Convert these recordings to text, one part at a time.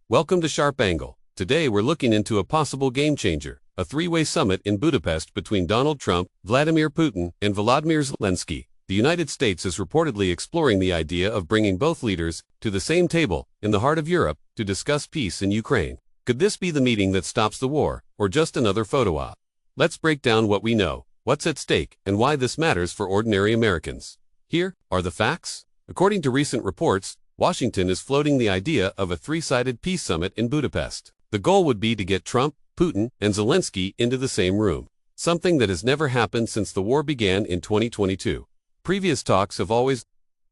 Welcome to Sharp Angle. Today we're looking into a possible game changer, a three-way summit in Budapest between Donald Trump, Vladimir Putin, and Volodymyr Zelensky. The United States is reportedly exploring the idea of bringing both leaders to the same table in the heart of Europe to discuss peace in Ukraine. Could this be the meeting that stops the war, or just another photo op? Let's break down what we know, what's at stake, and why this matters for ordinary Americans. Here are the facts. According to recent reports, Washington is floating the idea of a three-sided peace summit in Budapest. The goal would be to get Trump, Putin, and Zelensky into the same room, something that has never happened since the war began in 2022. Previous talks have always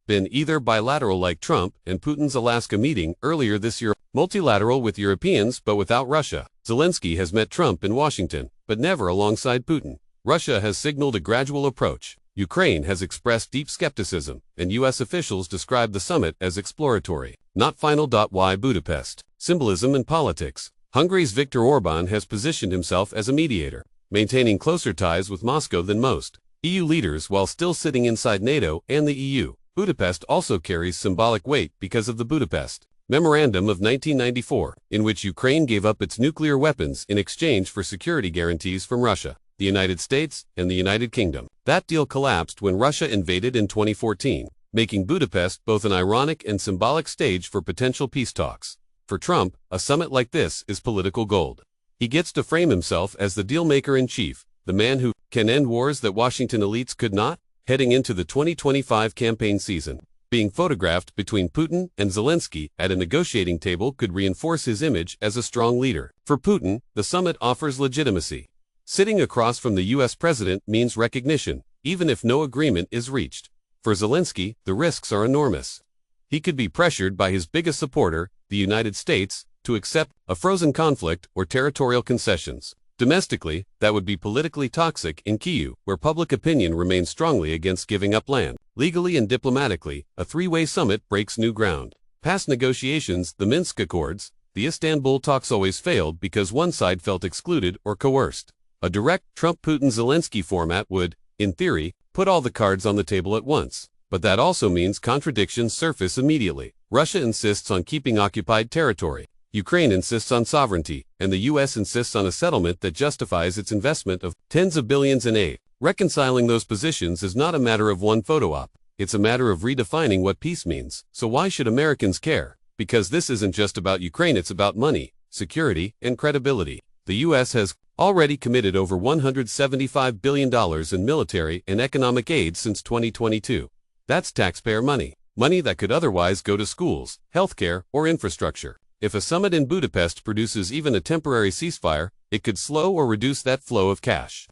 been either bilateral like Trump and Putin's Alaska meeting earlier this year, multilateral with Europeans but without Russia. Zelensky has met Trump in Washington, but never alongside Putin. Russia has signaled a gradual approach. Ukraine has expressed deep skepticism, and U.S. officials describe the summit as exploratory, not final. Why Budapest? Symbolism and politics. Hungary's Viktor Orban has positioned himself as a mediator, maintaining closer ties with Moscow than most EU leaders while still sitting inside NATO and the EU. Budapest also carries symbolic weight because of the Budapest Memorandum of 1994, in which Ukraine gave up its nuclear weapons in exchange for security guarantees from Russia, the United States, and the United Kingdom. That deal collapsed when Russia invaded in 2014, making Budapest both an ironic and symbolic stage for potential peace talks. For Trump, a summit like this is political gold. He gets to frame himself as the deal-maker-in-chief, the man who can end wars that Washington elites could not. Heading into the 2025 campaign season, being photographed between Putin and Zelensky at a negotiating table could reinforce his image as a strong leader. For Putin, the summit offers legitimacy. Sitting across from the U.S. president means recognition, even if no agreement is reached. For Zelensky, the risks are enormous. He could be pressured by his biggest supporter, the United States, to accept a frozen conflict or territorial concessions. Domestically, that would be politically toxic in Kyiv, where public opinion remains strongly against giving up land. Legally and diplomatically, a three-way summit breaks new ground. Past negotiations, the Minsk Accords, the Istanbul talks always failed because one side felt excluded or coerced. A direct Trump-Putin-Zelensky format would, in theory, put all the cards on the table at once. But that also means contradictions surface immediately. Russia insists on keeping occupied territory. Ukraine insists on sovereignty, and the U.S. insists on a settlement that justifies its investment of tens of billions in aid. Reconciling those positions is not a matter of one photo op. It's a matter of redefining what peace means. So why should Americans care? Because this isn't just about Ukraine, it's about money, security, and credibility. The U.S. has already committed over $175 billion in military and economic aid since 2022. That's taxpayer money, money that could otherwise go to schools, healthcare, or infrastructure. If a summit in Budapest produces even a temporary ceasefire, it could slow or reduce that flow of cash.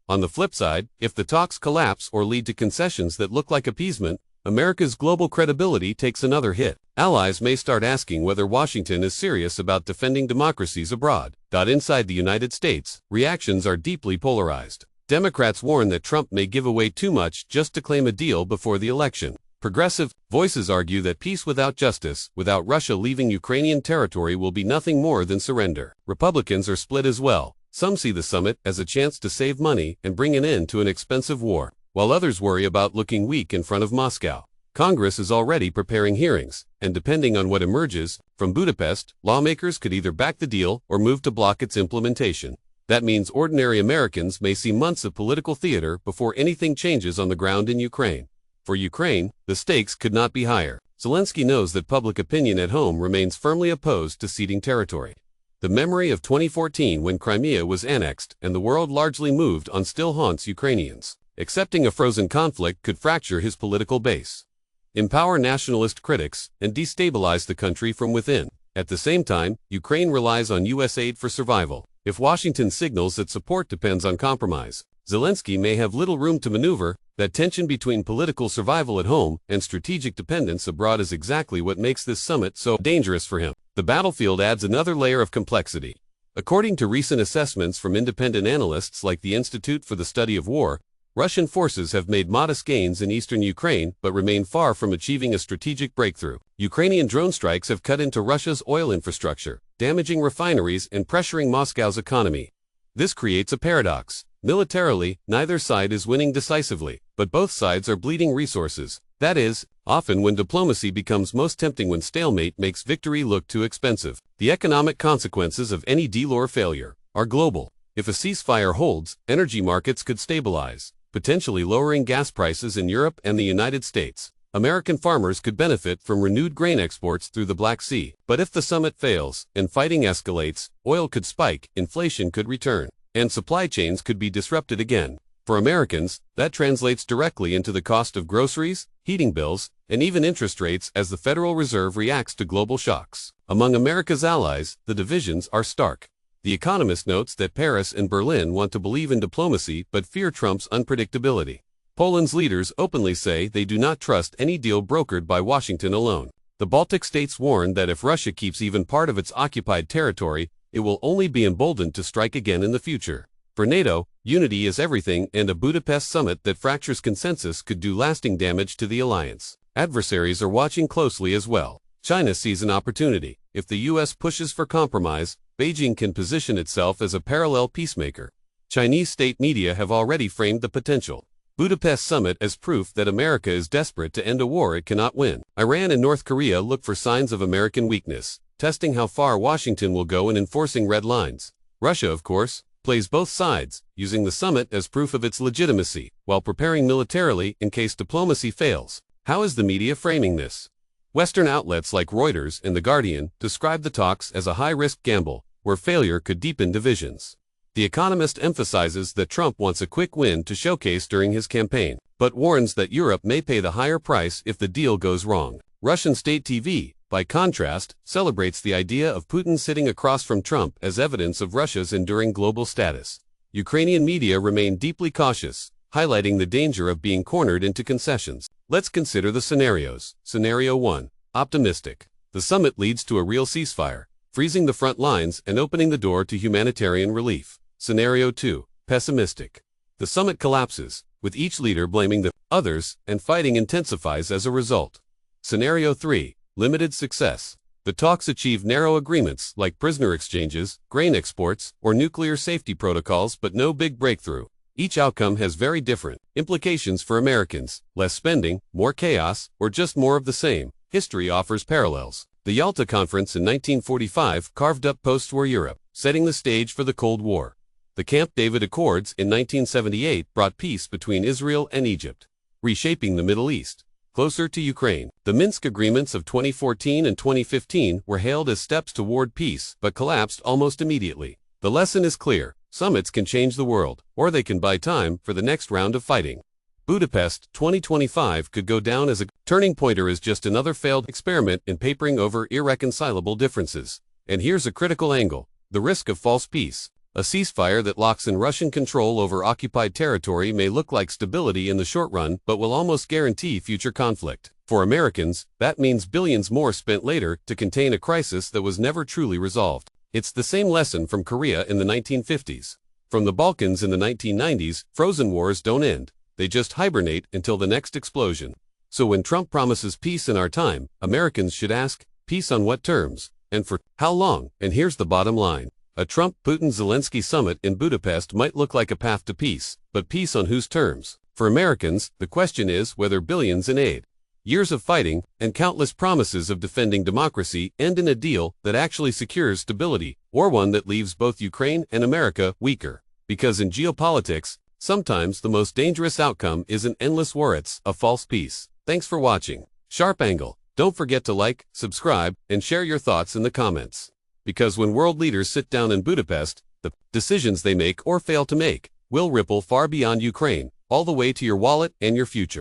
On the flip side, if the talks collapse or lead to concessions that look like appeasement, America's global credibility takes another hit. Allies may start asking whether Washington is serious about defending democracies abroad. Inside the United States, reactions are deeply polarized. Democrats warn that Trump may give away too much just to claim a deal before the election. Progressive voices argue that peace without justice, without Russia leaving Ukrainian territory, will be nothing more than surrender. Republicans are split as well. Some see the summit as a chance to save money and bring an end to an expensive war, while others worry about looking weak in front of Moscow. Congress is already preparing hearings, and depending on what emerges from Budapest, lawmakers could either back the deal or move to block its implementation. That means ordinary Americans may see months of political theater before anything changes on the ground in Ukraine. For Ukraine, the stakes could not be higher. Zelensky knows that public opinion at home remains firmly opposed to ceding territory. The memory of 2014 when Crimea was annexed and the world largely moved on still haunts Ukrainians. Accepting a frozen conflict could fracture his political base, empower nationalist critics, and destabilize the country from within. At the same time, Ukraine relies on U.S. aid for survival. If Washington signals that support depends on compromise, Zelensky may have little room to maneuver. That tension between political survival at home and strategic dependence abroad is exactly what makes this summit so dangerous for him. The battlefield adds another layer of complexity. According to recent assessments from independent analysts like the Institute for the Study of War, Russian forces have made modest gains in eastern Ukraine but remain far from achieving a strategic breakthrough. Ukrainian drone strikes have cut into Russia's oil infrastructure, damaging refineries and pressuring Moscow's economy. This creates a paradox. Militarily, neither side is winning decisively, but both sides are bleeding resources. That is, Often when diplomacy becomes most tempting when stalemate makes victory look too expensive. The economic consequences of any deal or failure are global. If a ceasefire holds, energy markets could stabilize, potentially lowering gas prices in Europe and the United States. American farmers could benefit from renewed grain exports through the Black Sea. But if the summit fails and fighting escalates, oil could spike, inflation could return, and supply chains could be disrupted again. For Americans, that translates directly into the cost of groceries, heating bills, and even interest rates as the Federal Reserve reacts to global shocks. Among America's allies, the divisions are stark. The Economist notes that Paris and Berlin want to believe in diplomacy but fear Trump's unpredictability. Poland's leaders openly say they do not trust any deal brokered by Washington alone. The Baltic states warn that if Russia keeps even part of its occupied territory, it will only be emboldened to strike again in the future. For NATO, unity is everything, and a Budapest summit that fractures consensus could do lasting damage to the alliance. Adversaries are watching closely as well. China sees an opportunity. If the U.S. pushes for compromise, Beijing can position itself as a parallel peacemaker. Chinese state media have already framed the potential Budapest summit as proof that America is desperate to end a war it cannot win. Iran and North Korea look for signs of American weakness, testing how far Washington will go in enforcing red lines. Russia, of course, plays both sides, using the summit as proof of its legitimacy, while preparing militarily in case diplomacy fails. How is the media framing this? Western outlets like Reuters and The Guardian describe the talks as a high-risk gamble, where failure could deepen divisions. The Economist emphasizes that Trump wants a quick win to showcase during his campaign, but warns that Europe may pay the higher price if the deal goes wrong. Russian state TV, by contrast, celebrates the idea of Putin sitting across from Trump as evidence of Russia's enduring global status. Ukrainian media remain deeply cautious, highlighting the danger of being cornered into concessions. Let's consider the scenarios. Scenario 1. Optimistic. The summit leads to a real ceasefire, freezing the front lines and opening the door to humanitarian relief. Scenario 2. Pessimistic. The summit collapses, with each leader blaming the others, and fighting intensifies as a result. Scenario 3. Limited success. The talks achieve narrow agreements like prisoner exchanges, grain exports, or nuclear safety protocols, but no big breakthrough. Each outcome has very different implications for Americans: less spending, more chaos, or just more of the same. History offers parallels. The Yalta Conference in 1945 carved up post-war Europe, setting the stage for the Cold War. The Camp David Accords in 1978 brought peace between Israel and Egypt, reshaping the Middle East. Closer to Ukraine, the Minsk agreements of 2014 and 2015 were hailed as steps toward peace, but collapsed almost immediately. The lesson is clear: summits can change the world, or they can buy time for the next round of fighting. Budapest 2025 could go down as a turning point, or is just another failed experiment in papering over irreconcilable differences. And here's a critical angle: the risk of false peace. A ceasefire that locks in Russian control over occupied territory may look like stability in the short run, but will almost guarantee future conflict. For Americans, that means billions more spent later to contain a crisis that was never truly resolved. It's the same lesson from Korea in the 1950s. From the Balkans in the 1990s, frozen wars don't end. They just hibernate until the next explosion. So when Trump promises peace in our time, Americans should ask, peace on what terms? And for how long? And here's the bottom line. A Trump-Putin Zelensky summit in Budapest might look like a path to peace, but peace on whose terms? For Americans, the question is whether billions in aid, years of fighting, and countless promises of defending democracy end in a deal that actually secures stability, or one that leaves both Ukraine and America weaker. Because in geopolitics, sometimes the most dangerous outcome isn't endless war, it's a false peace. Thanks for watching Sharp Angle. Don't forget to like, subscribe, and share your thoughts in the comments. Because when world leaders sit down in Budapest, the decisions they make or fail to make will ripple far beyond Ukraine, all the way to your wallet and your future.